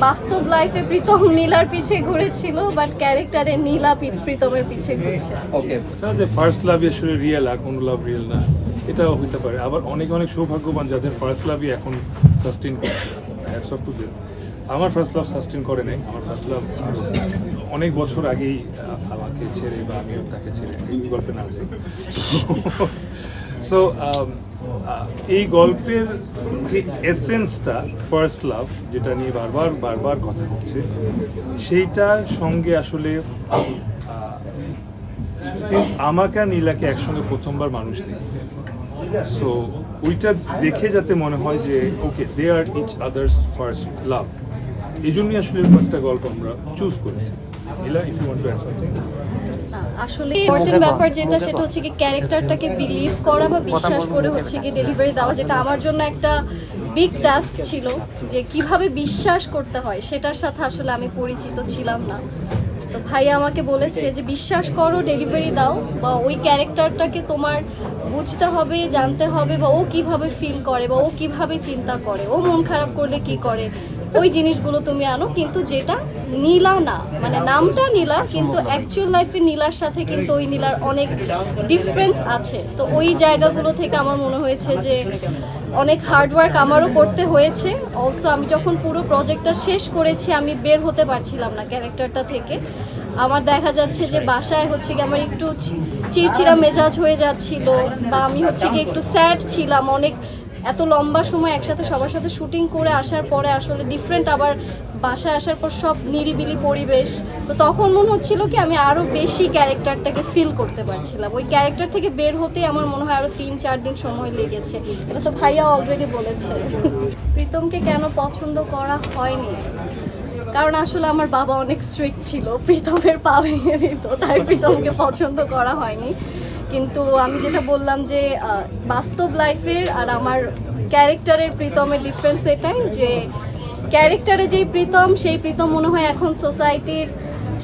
বাস্তব লাইফে প্রীতম নীলার পিছে ঘুরেছিল, বাট ক্যারেক্টারে নীলা প্রীতমের পিছে ঘুরছে। ওকে, যে ফার্স্ট লাভ আসলে রিয়েল, আর কোন লাভ রিয়েল না এটাও হতে পারে। আবার অনেক অনেক সৌভাগ্যবান যাদের ফার্স্ট লাভই এখন সাস্টেন করছে। Hats off to them. আমার ফার্স্ট লাভ সাস্টেন করে নাই। আমার ফার্স্ট লাভ অনেক বছর আগেই আমাকে ছেড়ে বা আমিও তাকে ছেড়ে এই গল্পে না যাই। সো এই গল্পের যে এসেন্সটা ফার্স্ট লাভ, যেটা নিয়ে বারবার কথা হচ্ছে, সেইটার সঙ্গে আসলে আমাকে আর নীলাকে একসঙ্গে প্রথমবার মানুষ দেখে, সো ওইটা দেখে যাতে মনে হয় যে okay they are each others first love, এই জন্যই আসলে একটা গল্প আমরা চুজ করেছি। Nila, if you want to add something. আসলে ইম্পর্টেন্ট ব্যাপার যেটা, সেটা হচ্ছে কি ক্যারেক্টারটাকে বিলিভ করা বা বিশ্বাস করে হচ্ছে কি ডেলিভারি দেওয়া, যেটা আমার জন্য একটা বিগ টাস্ক ছিল। যে কিভাবে বিশ্বাস করতে হয় সেটার সাথে আসলে আমি পরিচিত ছিলাম না। তো ভাইয়া আমাকে বলেছে যে বিশ্বাস করো, ডেলিভারি দাও, বা ওই ক্যারেক্টারটাকে তোমার বুঝতে হবে, জানতে হবে, বা ও কিভাবে ফিল করে, বা ও কিভাবে চিন্তা করে, ও মন খারাপ করলে কি করে, ওই জিনিসগুলো তুমি আনো। কিন্তু যেটা নীলা না, মানে নামটা নীলা, কিন্তু অ্যাকচুয়াল লাইফে নীলার সাথে কিন্তু ওই নীলার অনেক ডিফারেন্স আছে। তো ওই জায়গাগুলো থেকে আমার মনে হয়েছে যে অনেক হার্ডওয়ার্ক আমারও করতে হয়েছে। অলসো আমি যখন পুরো প্রজেক্টটা শেষ করেছি, আমি বের হতে পারছিলাম না ক্যারেক্টারটা থেকে। আমার দেখা যাচ্ছে যে বাসায় হচ্ছে কি আমার একটু চিড়চিড়া মেজাজ হয়ে যাচ্ছিল, বা আমি হচ্ছে কি একটু স্যাড ছিলাম। অনেক এত লম্বা সময় একসাথে সবার সাথে শুটিং করে আসার পরে আসলে ডিফারেন্ট, আবার বাসায় আসার পর সব নিরিবিলি পরিবেশ। তো তখন মনে হচ্ছিল কি আমি আরও বেশি ক্যারেক্টারটাকে ফিল করতে পারছিলাম। ওই ক্যারেক্টার থেকে বের হতে আমার মনে হয় আরও 3-4 দিন সময় লেগেছে। এটা তো ভাইয়া অলরেডি বলেছে। প্রীতমকে কেন পছন্দ করা হয়নি, কারণ আসলে আমার বাবা অনেক স্ট্রিক্ট ছিল, প্রীতমের পা ভেঙে দিত, তাই প্রীতমকে পছন্দ করা হয়নি। কিন্তু আমি যেটা বললাম যে বাস্তব লাইফের আর আমার ক্যারেক্টারের প্রীতমের ডিফারেন্স এটাই যে ক্যারেক্টারে যেই প্রীতম, সেই প্রীতম মনে হয় এখন সোসাইটির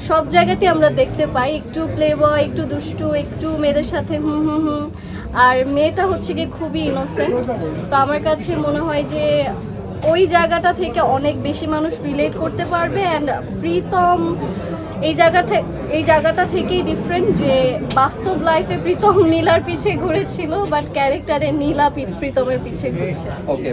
সব জায়গাতে আমরা দেখতে পাই, একটু প্লে বয়, একটু দুষ্টু, একটু মেয়েদের সাথে হুম। আর মেয়েটা হচ্ছে গিয়ে খুবই ইনোসেন্ট। তো আমার কাছে মনে হয় যে ওই জায়গাটা থেকে অনেক বেশি মানুষ রিলেট করতে পারবে। অ্যান্ড প্রীতম এই জায়গাটা থেকেই ডিফারেন্ট, যে বাস্তব লাইফে প্রীতম নীলার পিছে ঘুরেছিল, বাট ক্যারেক্টারে নীলা প্রীতমের পিছে ঘুরছে। ওকে।